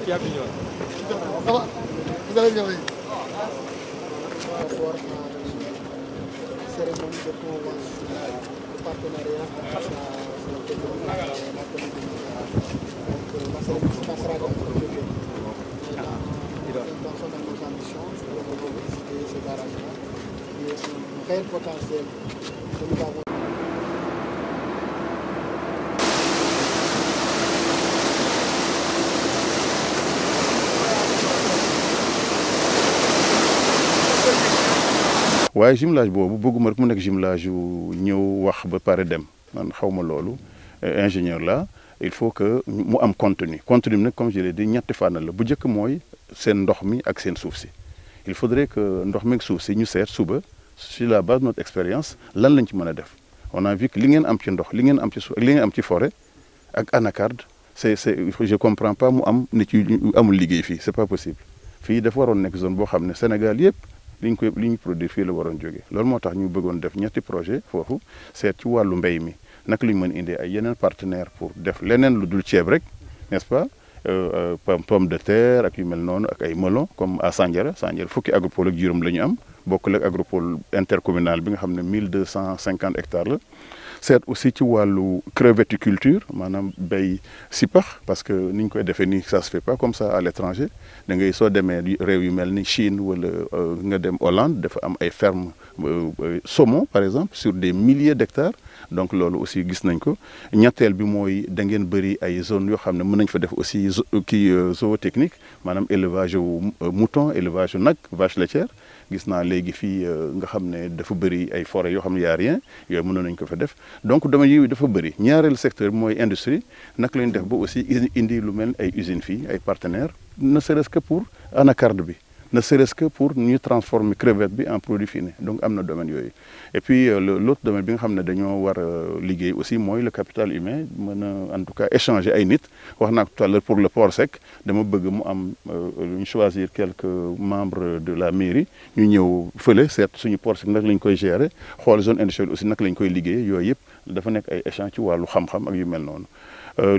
Vous allez bien, oui. Cérémonie de convention de partenariat avec la commune. Donc, la cérémonie se passera dans le dans nos ambitions, pour visiter ce barrage-là, qui est un réel potentiel que nous avons. waaye jumelage boobu bëgguma rek mu nekk jumelage yu ñëw wax ba pare dem man xawma loolu ingénieur là il faut que mu am contenu bi nag comme je l'ai dit ñetti fànn la bu njëkk mooy seen ndox mi ak seen suuf si il faudrait que ndox mi ak suuf si ñu seet suba sur la base de notre expérience lan lañ ci mën a def on a vu que li ngeen am ci ndox li ngeen am ci suuf ak li ngeen am ci forêt ak anacarde c'est je comprends pas mu am nit yu amul liggéey fii c'est pas possible fii dafa waroon nekk zone boo xam ne Sénégal yëpp li ñu produire fii la waroon jógee loolu moo tax ñu bëggoon def ñetti projet foofu seet ci wàllu mbéy mi naka la ñu mën indi ay yeneen partenaires pour def leneen lu dul ceeb rek n'est-ce pas pomme de terre ak yu mel noonu ak ay melon comme à Sandiara fukki agropole ak juróom la ñu am bokkul ak agropole intercommunal bi nga xam ne 1250 hectares la seet aussi ci wàllu crevetticulture maanaam béy sipax parce que ni ñu koy defee nii ça se fait pas comme ça à l'étranger da ngay soo demee réew yu mel ni Chine wala nga dem Hollande dafa am ay fermes saumon par exemple sur des milliers d'hectares donc loolu aussi gis nañ ko ñetteel bi mooy da ngeen bëri ay zones yoo xam ne mën nañ fa def aussi zootechnique maanaam élevage mouton élevage nag vache laitière gis naa léegi fii nga xam ne dafa bëri ay forêts yoo xam ne y a rien yooyu mënoon nañ ko fa def donc domaine yi dafa bëri ñaareelu secteur bi mooy industrie naka lañ def ba aussi indi lu mel ay usines fii ay partenaires ne serait-ce que pour anacarde bi ne serait-ce que pour ñu transformer crevette bi en produit fini donc am na domaine yooyu et puis l'autre domaine bi nga xam ne dañoo war a liggéey aussi mooy le capital humain mën a en tout cas échanger ay nit wax naa ko tout à l'heure pour le port sec dama bëgg mu am ñu choisir quelques membres de la mairie ñu ñëw fële seet suñu port sec nag lañ koy gérer xool zone industrielle aussi nag lañ koy liggéey yooyu yëpp dafa nekk ay échange ci wàllu xam-xam ak yu mel noonu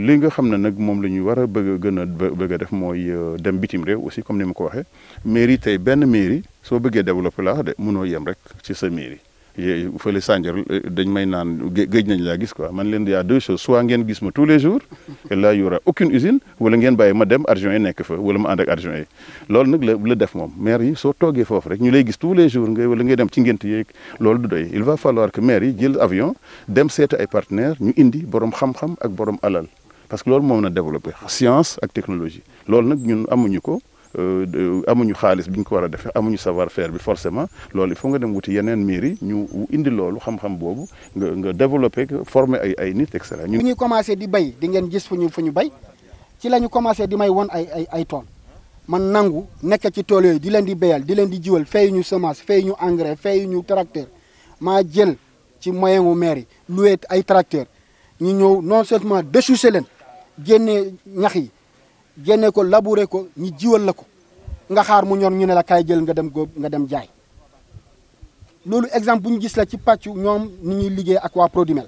li nga xam ne nag moom la ñu war a gën a bëgg a def mooy dem bitim réew aussi comme ni ma ko waxee mairie tey benn mairie soo bëggee développer laa de mënoo yem rek ci sa mairie fële Sandiara dañ may naan géej nañ laa gis quoi man leen y a deux choses soit ngeen gis ma tous les jours et là y aura aucune usine wala ngeen bàyyi ma dem adjoint yi nekk fa wala ma ànd ak adjoint yi loolu nag la def moom maire yi soo toogee foofu rek ñu lay gis tous les jours wala ngay dem ci ngént yeeg loolu du doy il va falloir que maire yi jël avion dem seeti ay partenaires ñu indi borom xam-xam ak borom alal parce que loolu moom na développé science ak technologie loolu nag ñun amuñu ko amuñu xaalis bi ñu ko war a defee amuñu savoir faire bi forcément loolu il faut nga dem wuti yeneen mairie ñu indi loolu xam-xam boobu nga développé former ay nit et cetera. ñu ñuy commencé di bay di ngeen gis fu ñu bay ci la ñu commencé di may woon ay tool man nangu nekk ci tool yooyu di leen di béyal di leen di jiwal fay ñu semence fay ñu engrais fay ñu tracteur maa jël ci moyen wu maire yi loué ay tracteur ñu ñëw non seulement déchouché leen génnee ñax yi. génne ko labourer ko ñu jiwal la ko nga xaar mu ñor ñu ne la kaay jël nga dem góob nga dem jaay loolu exemple bu ñu gis la ci pàccu ñoom ni ñuy liggéey ak waa Prodimel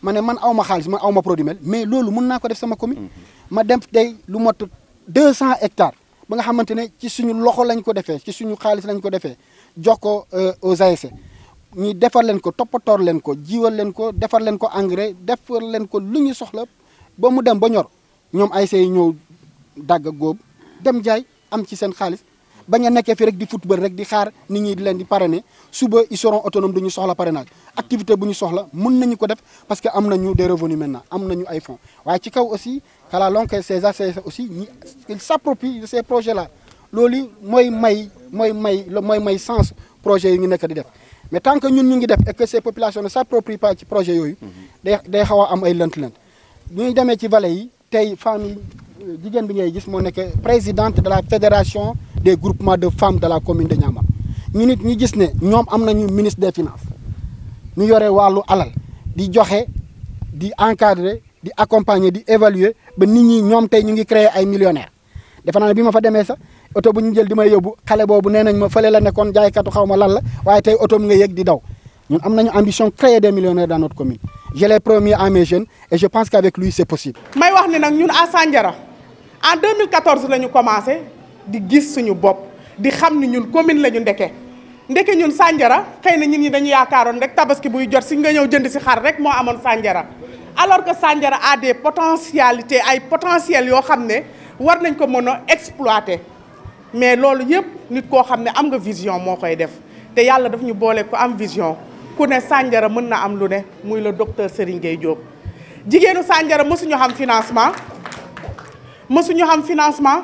ma ne man aw ma xaalis man aw ma Prodimel mais loolu mun naa ko def sama commune ma dem tey lu mot 200 hectares ba nga xamante ne ci suñu loxo lañ ko defee ci suñu xaalis lañ ko defee jox ko aux ASC ñu defar leen ko toppatoor leen ko jiwal leen ko defar leen ko engrais defar leen ko lu ñu soxla ba mu dem ba ñor ñoom ASC yi ñëw dagg góob dem jaay am ci seen xaalis bañ a nekkee fi rek di football rek di xaar nit ñi di leen di parrainer suba ils seront autonomes duñu soxla parrainage activité bu ñu soxla mën nañu ko def parce que am nañu des revenus maintenant am nañu ay fonds waaye ci kaw aussi kala longue ces ACS aussi ñi ils s'approprient de ces projets là loolu mooy may sens projet yi ñu nekk di def mais tant que ñun ñu ngi def et que ces populations ne s'approprient pas ci projet yooyu day xaw a am ay lënt-lënt ñuy demee ci vallée yi tey famille jigéen bi ngay gis moo nekk présidente de la fédération des groupements de femmes de la commune de Niamar ñu nit ñu gis ne ñoom am nañu ministre des finances ñu yore wàllu alal di joxe di encadrer di accompagner di évaluer ba nit ñi ñoom tey ñu ngi créer ay millionnaires defe naa ne bi ma fa demee sax oto bu ñu jël di may yóbbu xale boobu nee nañ ma fële la nekkoon jaaykatu xaw ma lan la waaye tey oto mu nga yëg di daw ñun am nañu ambition créer des millionnaires dans notre commune je l'ai promis à mes jeunes et je pense qu'avec lui c'est possible. may wax ne nag ñun à Sandiara en 2014 la ñu commencé di gis suñu bopp di xam ni ñun commune la ñu ndeke ñun Sandiara xëy na nit ñi dañu yaakaaroon rek tabaski buy jot si nga ñëw jënd si xar rek moo amoon Sandiara alors que Sandiara a des potentialités ay potentiels yoo xam ne war nañ ko mën a exploiter mais loolu yëpp nit koo xam ne am nga vision moo koy def te yàlla daf ñu boole ko am vision ku ne Sandiara mën na am lu ne muy le docteur Serigne Gueye Diop. jigéenu Sandiara mësuñu xam financement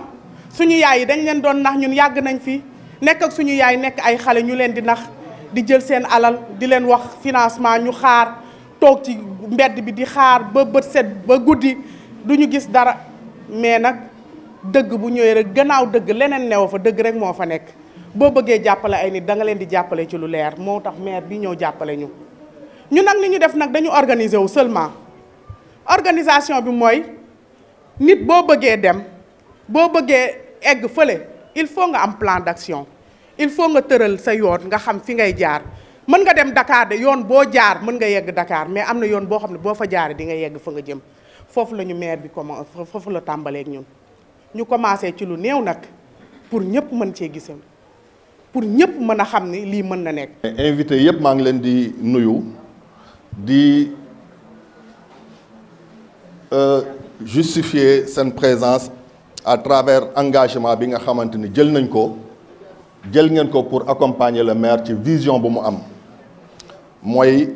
suñu yaay yi dañ leen doon nax ñun yàgg nañ fi nekk ak suñu yaay nekk ay xale ñu leen di nax di jël seen alal di leen wax financement ñu xaar toog ci mbedd bi di xaar ba bët set ba guddi duñu gis dara mais nag dëgg bu ñëwee rek gannaaw dëgg leneen neew fa dëgg rek moo fa nekk boo bëggee jàppale ay nit da nga leen di jàppale ci lu leer moo tax maire bi ñëw jàppale ñu nag li ñu def nag dañu organiser wu seulement organisation bi mooy nit boo bëggee dem boo bëggee egg fële il faut nga am plan d'action il faut nga tëral sa yoon nga xam fi ngay jaar mën nga dem Dakar de yoon boo jaar mën nga yegg Dakar mais am na yoon boo xam ne boo fa jaaree di nga yegg fa nga jëm foofu la ñu maire bi commencé foofu la tàmbaleek ñun ñu commencé ci lu néew nag pour ñëpp mën cee gisam pour ñëpp mën a xam ni lii mën na nekk. invité yëpp maa ngi leen di nuyu di justifier seen présence à travers engagement bi nga xamante ni jël ngeen ko pour accompagner le maire ci vision bu mu am mooy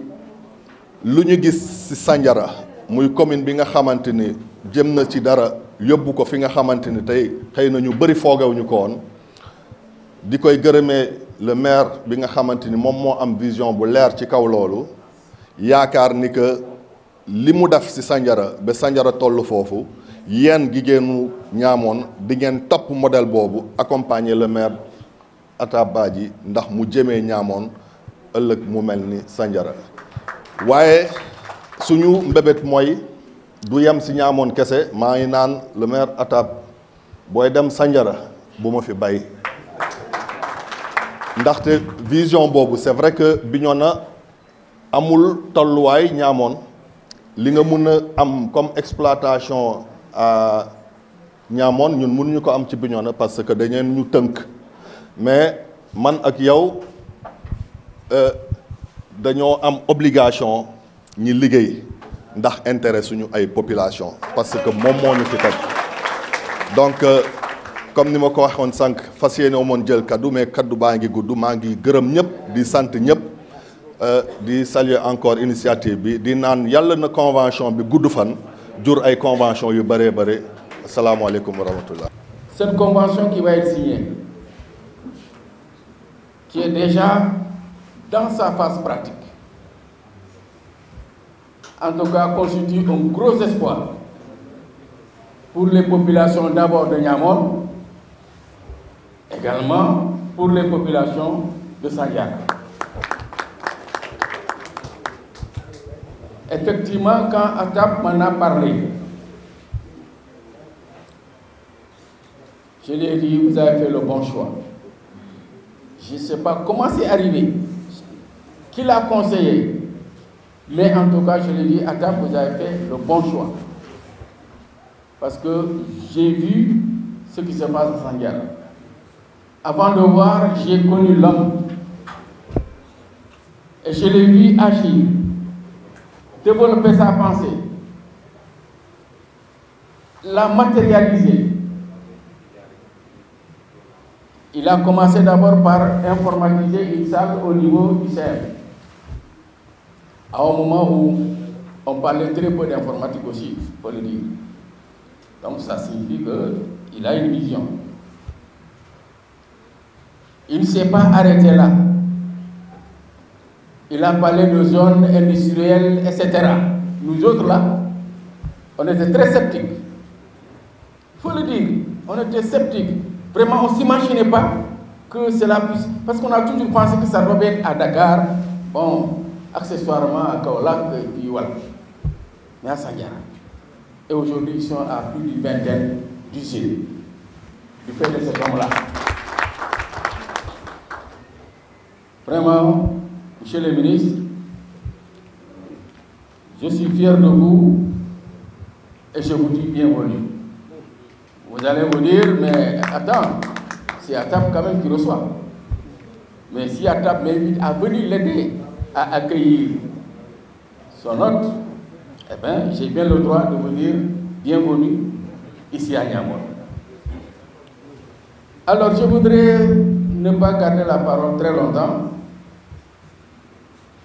lu ñu gis ci Sandiara muy commune bi nga xamante ni jëm na ci dara yóbbu ko fi nga xamante ni tey xëy na ñu bëri foogewuñu ko woon di koy gërëmee le maire bi nga xamante ni moom moo am vision bu leer ci kaw loolu yaakaar ni que li mu def ci Sandiara ba Sandiara toll foofu yéen jigéenu Niamone di ngeen topp modèle boobu accompagner le maire Atab Badji ndax mu jëmee Niamone ëllëg mu mel ni Sandiara waaye suñu mbébét mooy du yem ci Niamone kese maa ngi naan le maire Atab booy dem Sandiara bu ma fi bay ndaxte vision boobu c'est vrai que Bignona amul tolluwaay Niamone li nga mun a am comme exploitation à Niamone ñun mënuñu ko am ci Bignona parce que dañeen ñu tënk mais man ak yow dañoo am obligation ñi liggéey ndax intérêt suñu ay population parce que moom moo ñu fi teg donc comme ni ma ko waxoon sànq fas yéene moon jël kaddu mais kaddu baa ngi gudd maa ngi gërëm ñëpp di sant ñëpp di saluer encore initiative bi di naan yàlla na convention bi gudd fan jur ay convention yu bëree bëri asalaamaaleykum wa rahmatullah. Cette convention qui va être signée, qui est déjà dans sa phase pratique, en tout cas constitue un gros espoir pour les populations d'abord de Niamone, également pour les populations de Sandiara. Effectivement, quand Atab m'en a parlé, je lui ai dit, vous avez fait le bon choix. Je ne sais pas comment c'est arrivé, qui l'a conseillé, mais en tout cas, je lui ai dit, Atab, vous avez fait le bon choix. Parce que j'ai vu ce qui se passe à Sandiara. Avant de voir, j'ai connu l'homme. Et je l'ai vu agir, développer sa pensée, la matérialiser. Il a commencé d'abord par informatiser une salle au niveau du CEM. À un moment où on parlait très peu d'informatique aussi, il faut le dire. Donc ça signifie qu'il a une vision. Il ne s'est pas arrêté là. Il a parlé de zones industrielles, etc. Nous autres là, on était très sceptiques. Il faut le dire, on était sceptiques. Vraiment, on ne s'imaginait pas que cela puisse... Parce qu'on a toujours pensé que ça devait être à Dakar, bon, accessoirement à Kaolack, et puis voilà. Mais à Sandiara. Et aujourd'hui, ils sont à plus d'une vingtaine d'usines, du fait de cet homme-là. Vraiment, Monsieur le ministre, je suis fier de vous et je vous dis bienvenue. Vous allez vous dire, mais attends, c'est ATAP quand même qui reçoit. Mais si ATAP m'invite à venir l'aider à accueillir son hôte, eh bien, j'ai bien le droit de vous dire bienvenue ici à Niamey. Alors, je voudrais ne pas garder la parole très longtemps,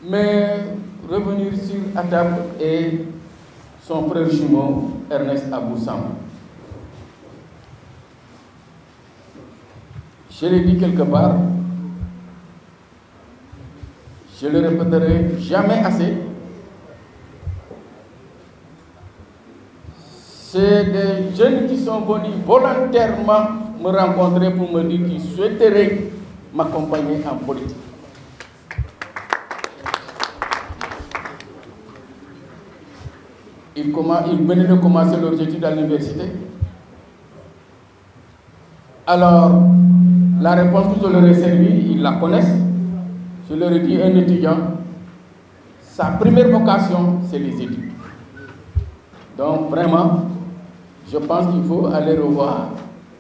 mais revenir sur ATAP et son frère jumeau Ernest Aboussam. Je l'ai dit quelque part, je le répéterai jamais assez. C'est des jeunes qui sont venus volontairement me rencontrer pour me dire qu'ils souhaiteraient m'accompagner en politique. Ils venaient de commencer leurs études à l'université. Alors, la réponse que je leur ai servie, ils la connaissent. Je leur ai dit, un étudiant, sa première vocation, c'est les études. Donc, vraiment, je pense qu'il faut aller revoir,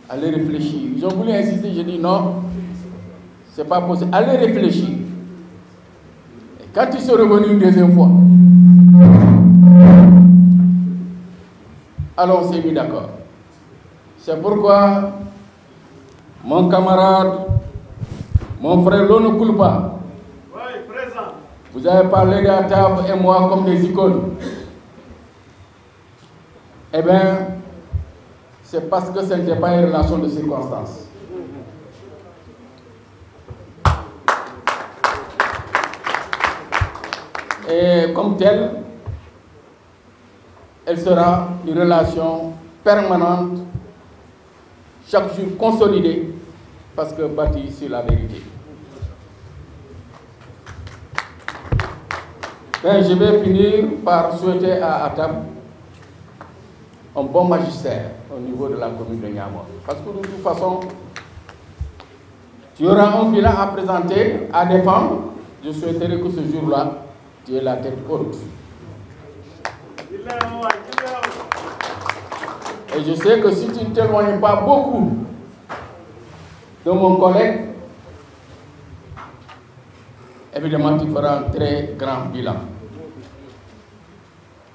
aller réfléchir. Ils ont voulu insister, j'ai dit non, c'est pas possible. Allez réfléchir. Et quand ils sont revenus une deuxième fois, alors on s'est mis d'accord. C'est pourquoi mon camarade, mon frère Lono Kulpa, vous avez parlé d'ATAP et moi comme des icônes. Eh bien, c'est parce que ce n'était pas une relation de circonstance. Et comme telle, elle sera une relation permanente, chaque jour consolidée, parce que bâtie sur la vérité. Ben, je vais finir par souhaiter à ATAP un bon magistère au niveau de la commune de Niamey. Parce que de toute façon, tu auras un bilan à présenter, à défendre. Je souhaiterais que ce jour-là, tu aies la tête haute. Et je sais que si tu ne t'éloignes pas beaucoup de mon collègue, évidemment tu feras un très grand bilan.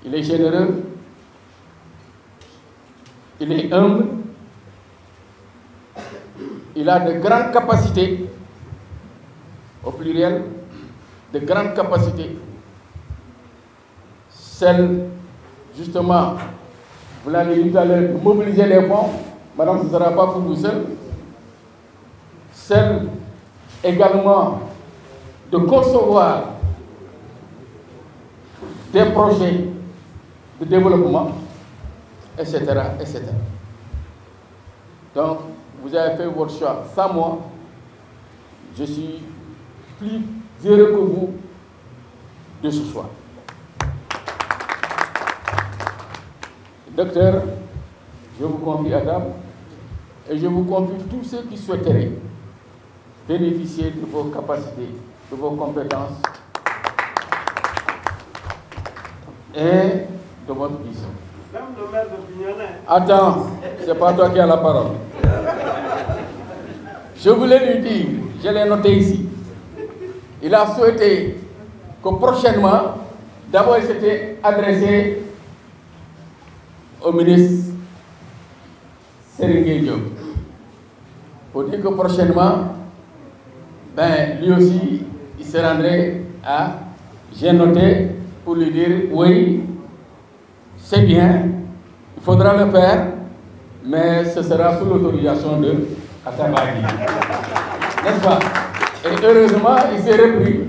Il est généreux, il est humble, il a de grandes capacités, au pluriel, de grandes capacités. Celle, justement, vous l'avez dit tout à l'heure, de mobiliser les fonds, madame, ce ne sera pas pour vous seul. Celle également de concevoir des projets de développement, etc., etc. Donc, vous avez fait votre choix. Sans moi, je suis plus heureux que vous de ce choix. Docteur, je vous confie ATAP et je vous confie tous ceux qui souhaiteraient bénéficier de vos capacités, de vos compétences et de votre vision. Même le maire de Bignona. Attends, c'est pas toi qui as la parole. Je voulais lui dire, je l'ai noté ici, il a souhaité que prochainement, d'abord il s'était adressé au ministre Serigne Diop pour dire que prochainement, ben, lui aussi, il se rendrait à, j'ai noté, pour lui dire, oui, c'est bien, il faudra le faire, mais ce sera sous l'autorisation de Atabadi. N'est-ce pas? Et heureusement, il s'est repris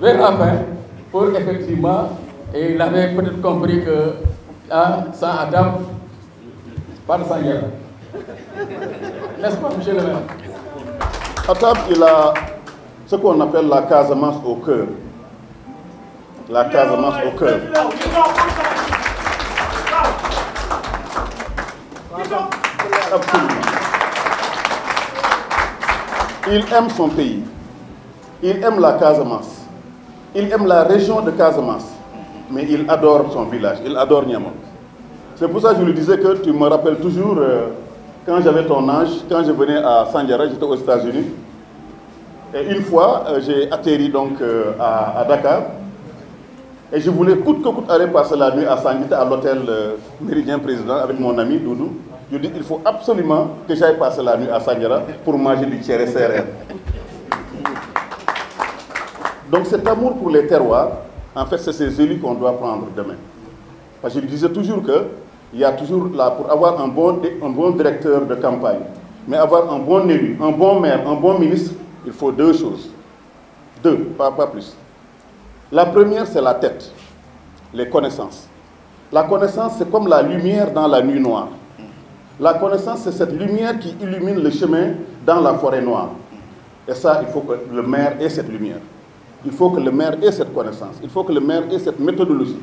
vers la fin pour effectivement, et il avait peut-être compris que sans Adam, pas de Seigneur. N'est-ce pas, monsieur le maire? ATAP, il a ce qu'on appelle la Casamance au cœur. La Casamance au cœur. Absolument. Il aime son pays. Il aime la Casamance. Il aime la région de Casamance. Mais il adore son village. Il adore Niamey. C'est pour ça que je lui disais que tu me rappelles toujours quand j'avais ton âge, quand je venais à Sandiara, j'étais aux États-Unis. Et une fois, j'ai atterri donc à Dakar. Et je voulais coûte que coûte aller passer la nuit à Sandiara, à l'hôtel Méridien Président, avec mon ami Doudou. Je dis il faut absolument que j'aille passer la nuit à Sandiara pour manger du tchéré CRR. Donc cet amour pour les terroirs, en fait, c'est ces élus qu'on doit prendre demain. Parce que je disais toujours qu'il y a toujours là, pour avoir un bon directeur de campagne, mais avoir un bon élu, un bon maire, un bon ministre, il faut deux choses. Deux, pas plus. La première, c'est la tête, les connaissances. La connaissance, c'est comme la lumière dans la nuit noire. La connaissance, c'est cette lumière qui illumine le chemin dans la forêt noire. Et ça, il faut que le maire ait cette lumière. Il faut que le maire ait cette connaissance. Il faut que le maire ait cette méthodologie.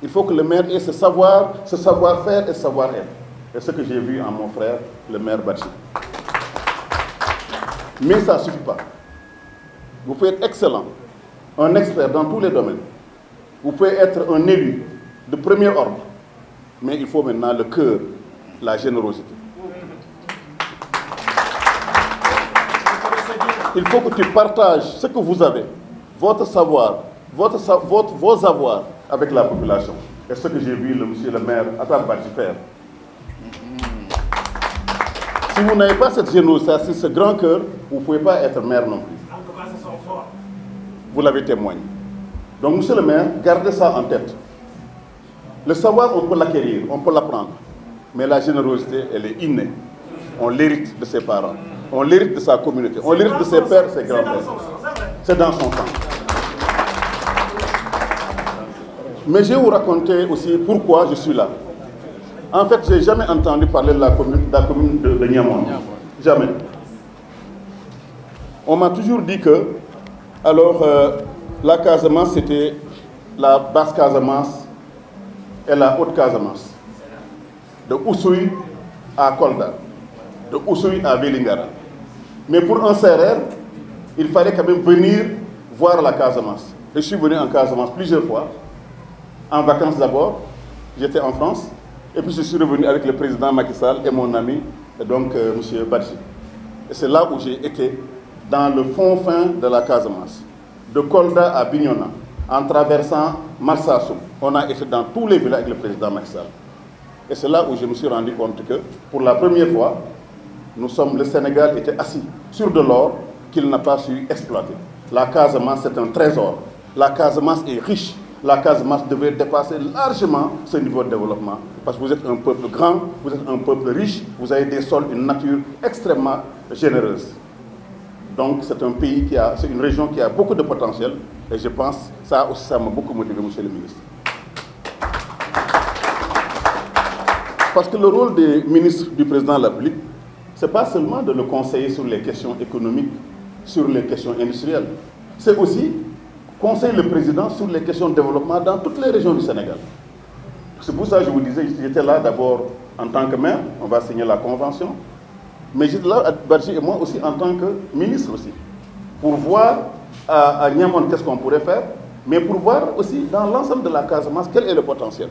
Il faut que le maire ait ce savoir-faire et ce savoir-être. Et ce que j'ai vu en mon frère, le maire Badji. Mais ça ne suffit pas. Vous pouvez être excellent, un expert dans tous les domaines. Vous pouvez être un élu de premier ordre. Mais il faut maintenant le cœur, la générosité. Il faut que tu partages ce que vous avez, votre savoir, vos avoirs avec la population. Et ce que j'ai vu monsieur le maire Atar Badji faire. Si vous n'avez pas cette générosité, ce grand cœur, vous ne pouvez pas être maire non plus. Vous l'avez témoigné. Donc, monsieur le maire, gardez ça en tête. Le savoir, on peut l'acquérir, on peut l'apprendre. Mais la générosité, elle est innée. On l'hérite de ses parents. On l'hérite de sa communauté. On l'hérite de ses pères et ses grands-pères. C'est dans son sang. Mais je vais vous raconter aussi pourquoi je suis là. En fait, je n'ai jamais entendu parler de la commune de Niamon. Jamais. On m'a toujours dit que, alors, la Casamance, c'était la basse Casamance et la haute Casamance. De Oussouye à Kolda, de Oussouye à Vélingara. Mais pour un CRR, il fallait quand même venir voir la Casamance. Je suis venu en Casamance plusieurs fois, en vacances d'abord, j'étais en France, et puis je suis revenu avec le président Macky Sall et mon ami, donc M. Badji. Et c'est là où j'ai été, dans le fond fin de la Casamance, de Kolda à Bignona, en traversant Marsassoum. On a été dans tous les villages avec le président Macky Sall. Et c'est là où je me suis rendu compte que, pour la première fois, le Sénégal était assis sur de l'or qu'il n'a pas su exploiter. La Casamance, c'est un trésor. La Casamance est riche. La Casamance devrait dépasser largement ce niveau de développement. Parce que vous êtes un peuple grand, vous êtes un peuple riche, vous avez des sols, une nature extrêmement généreuse. Donc c'est un pays c'est une région qui a beaucoup de potentiel. Et je pense que ça aussi, ça m'a beaucoup motivé, monsieur le ministre. Parce que le rôle des ministres du président de la République, ce n'est pas seulement de le conseiller sur les questions économiques, sur les questions industrielles. C'est aussi conseiller le président sur les questions de développement dans toutes les régions du Sénégal. C'est pour ça que je vous disais, j'étais là d'abord en tant que maire, on va signer la convention, mais j'étais là, Badji et moi aussi, en tant que ministre aussi, pour voir à Niamon qu'est-ce qu'on pourrait faire, mais pour voir aussi dans l'ensemble de la Casamance quel est le potentiel.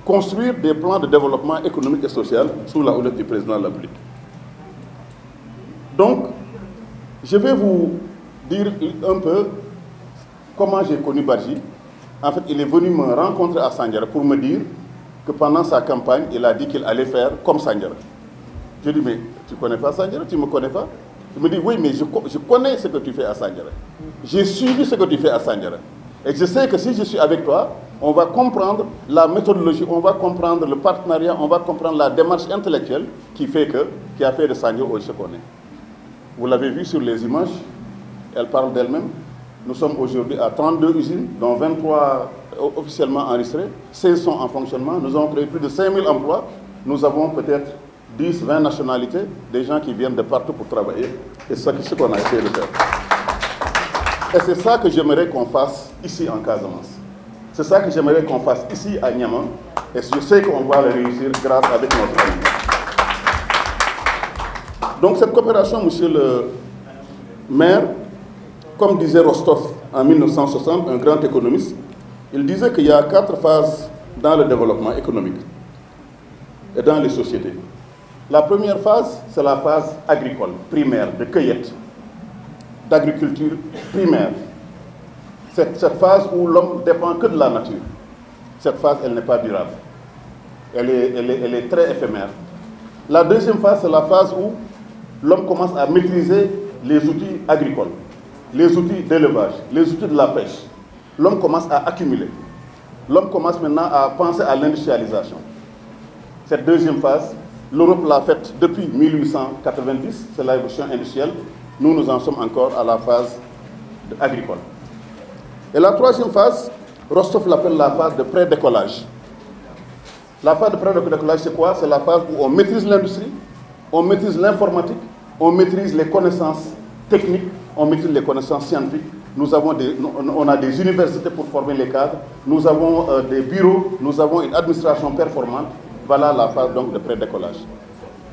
Construire des plans de développement économique et social sous la houlette du président de la République. Donc, je vais vous dire un peu comment j'ai connu Badji. En fait, il est venu me rencontrer à Sandiara pour me dire que pendant sa campagne, il a dit qu'il allait faire comme Sandiara. Je lui ai dit, mais tu ne connais pas Sandiara, tu ne me connais pas? Il me dit, oui, mais je connais ce que tu fais à Sandiara. J'ai suivi ce que tu fais à Sandiara. Et je sais que si je suis avec toi, on va comprendre la méthodologie, on va comprendre le partenariat, on va comprendre la démarche intellectuelle qui a fait de Sandiara ce qu'on est. Vous l'avez vu sur les images, elle parle d'elle-même. Nous sommes aujourd'hui à 32 usines, dont 23 officiellement enregistrées, 16 sont en fonctionnement. Nous avons créé plus de 5000 emplois. Nous avons peut-être 10, 20 nationalités, des gens qui viennent de partout pour travailler. Et c'est ce qu'on a essayé de faire. Et c'est ça que j'aimerais qu'on fasse ici en Casamance. C'est ça que j'aimerais qu'on fasse ici à Niamey. Et je sais qu'on va le réussir grâce avec notre ami. Donc cette coopération, monsieur le maire, comme disait Rostov en 1960, un grand économiste, il disait qu'il y a 4 phases dans le développement économique et dans les sociétés. La première phase, c'est la phase agricole, primaire, de cueillette, d'agriculture primaire. Cette phase où l'homme dépend que de la nature. Cette phase, elle n'est pas durable. Elle est très éphémère. La deuxième phase, c'est la phase où l'homme commence à maîtriser les outils agricoles, les outils d'élevage, les outils de la pêche. L'homme commence à accumuler. L'homme commence maintenant à penser à l'industrialisation. Cette deuxième phase, l'Europe l'a faite depuis 1890, c'est la révolution industrielle. Nous en sommes encore à la phase agricole. Et la troisième phase, Rostov l'appelle la phase de pré-décollage. La phase de pré-décollage, c'est quoi? C'est la phase où on maîtrise l'industrie, on maîtrise l'informatique, on maîtrise les connaissances techniques, on maîtrise les connaissances scientifiques. On a des universités pour former les cadres, nous avons des bureaux, nous avons une administration performante. Voilà la phase donc de pré-décollage.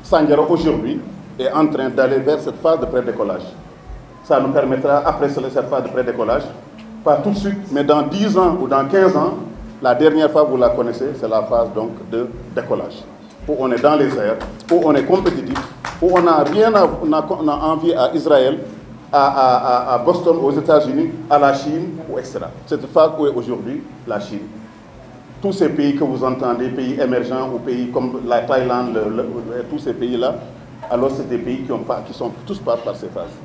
Sandiara aujourd'hui est en train d'aller vers cette phase de pré-décollage. Ça nous permettra, après cette phase de pré-décollage, pas tout de suite, mais dans 10 ans ou dans 15 ans, la dernière phase, vous la connaissez, c'est la phase donc de décollage. Où on est dans les airs, où on est compétitif, où on n'a rien à envier à Israël, à Boston, aux États-Unis, à la Chine, etc. Cette phase où est aujourd'hui la Chine. Tous ces pays que vous entendez, pays émergents ou pays comme la Thaïlande, tous ces pays-là, alors c'est des pays qui sont tous par ces phases.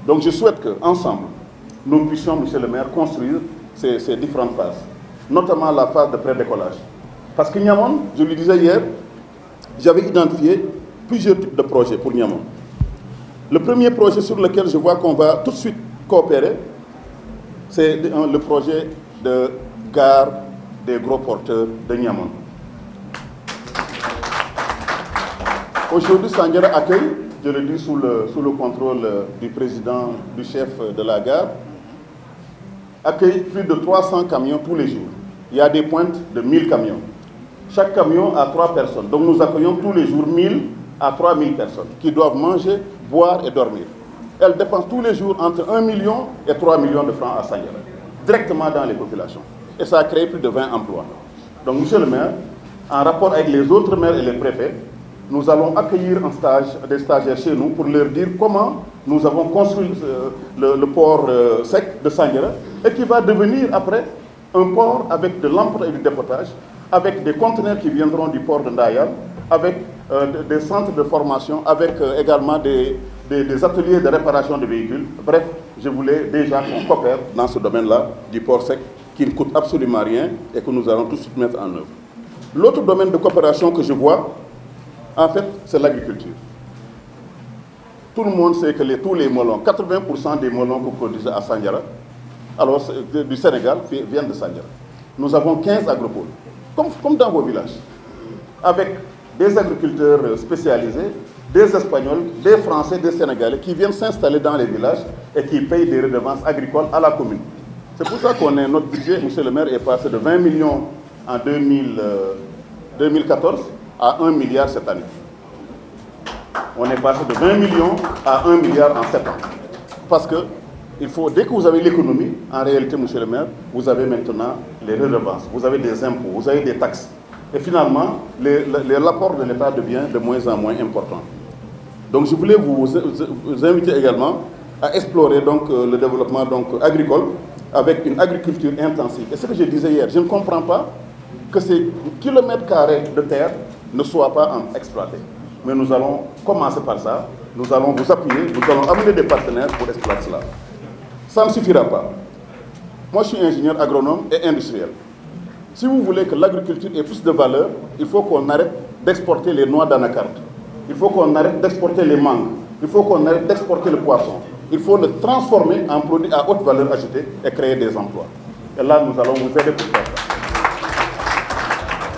Donc je souhaite qu'ensemble, nous puissions, monsieur le maire, construire ces différentes phases, notamment la phase de pré-décollage. Parce que Niamon, je le disais hier, j'avais identifié plusieurs types de projets pour Niamon. Le premier projet sur lequel je vois qu'on va tout de suite coopérer, c'est le projet de gare des gros porteurs de Niamon. Aujourd'hui, Sandiara accueille, je le dis sous le contrôle du président, du chef de la gare, accueille plus de 300 camions tous les jours. Il y a des pointes de 1000 camions. Chaque camion a 3 personnes. Donc nous accueillons tous les jours 1000 à 3000 personnes qui doivent manger, boire et dormir. Elles dépensent tous les jours entre 1 million et 3 millions de francs à Sandiara, directement dans les populations. Et ça a créé plus de 20 emplois. Donc, monsieur le maire, en rapport avec les autres maires et les préfets, nous allons accueillir des stagiaires chez nous pour leur dire comment nous avons construit le port sec de Sandiara et qui va devenir après un port avec de l'emport et du dépotage, avec des conteneurs qui viendront du port de Ndayane, avec des centres de formation, avec également des ateliers de réparation de véhicules. Bref, je voulais déjà qu'on coopère dans ce domaine-là du port sec qui ne coûte absolument rien et que nous allons tout de suite mettre en œuvre. L'autre domaine de coopération que je vois, en fait, c'est l'agriculture. Tout le monde sait que tous les melons, 80% des melons que vous produisez à Sandiara, alors du Sénégal, viennent de Sandiara. Nous avons 15 agropoles, comme dans vos villages, avec des agriculteurs spécialisés, des Espagnols, des Français, des Sénégalais qui viennent s'installer dans les villages et qui payent des redevances agricoles à la commune. C'est pour ça notre budget, monsieur le maire, est passé de 20 millions en 2014 à 1 milliard cette année. On est passé de 20 millions à 1 milliard en 7 ans. Parce que dès que vous avez l'économie, en réalité, monsieur le maire, vous avez maintenant les redevances, vous avez des impôts, vous avez des taxes. Et finalement, l'apport de l'État devient de moins en moins important. Donc je voulais vous inviter également à explorer donc, le développement agricole avec une agriculture intensive. Et ce que je disais hier, je ne comprends pas que ces kilomètres carrés de terre ne soient pas exploités. Mais nous allons commencer par ça, nous allons vous appuyer, nous allons amener des partenaires pour exploiter cela. Ça ne suffira pas. Moi, je suis ingénieur agronome et industriel. Si vous voulez que l'agriculture ait plus de valeur, il faut qu'on arrête d'exporter les noix d'anacarde. Il faut qu'on arrête d'exporter les mangues. Il faut qu'on arrête d'exporter le poisson. Il faut le transformer en produit à haute valeur ajoutée et créer des emplois. Et là, nous allons vous aider pour faire ça.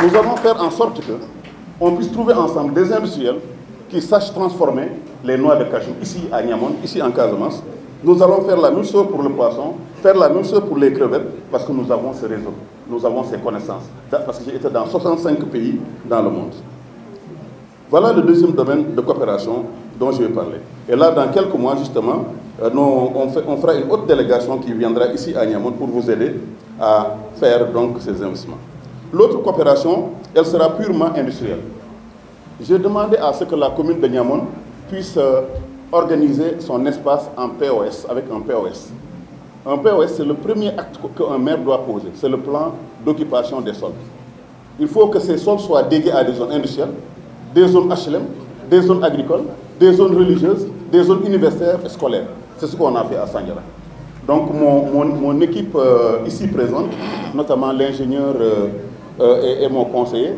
Nous allons faire en sorte qu'on puisse trouver ensemble des industriels qui sachent transformer les noix de cajou ici à Niamon, ici en Casamance. Nous allons faire la même chose pour le poisson, faire la même chose pour les crevettes, parce que nous avons ce réseau, nous avons ces connaissances. Parce que j'ai été dans 65 pays dans le monde. Voilà le deuxième domaine de coopération dont je vais parler. Et là, dans quelques mois, justement, on fera une autre délégation qui viendra ici à Niamon pour vous aider à faire donc ces investissements. L'autre coopération, elle sera purement industrielle. j'ai demandé à ce que la commune de Niamone puisse organiser son espace en POS, avec un POS. Un POS, c'est le premier acte qu'un maire doit poser, c'est le plan d'occupation des sols. Il faut que ces sols soient dédiés à des zones industrielles, des zones HLM, des zones agricoles, des zones religieuses, des zones universitaires et scolaires. C'est ce qu'on a fait à Sandiara. Donc mon équipe ici présente, notamment l'ingénieur et mon conseiller,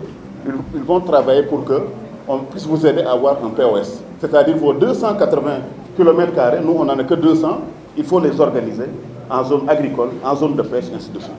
ils vont travailler pour qu'on puisse vous aider à avoir un POS. C'est-à-dire vos 280 km², nous on n'en a que 200, il faut les organiser en zone agricole, en zone de pêche, ainsi de suite.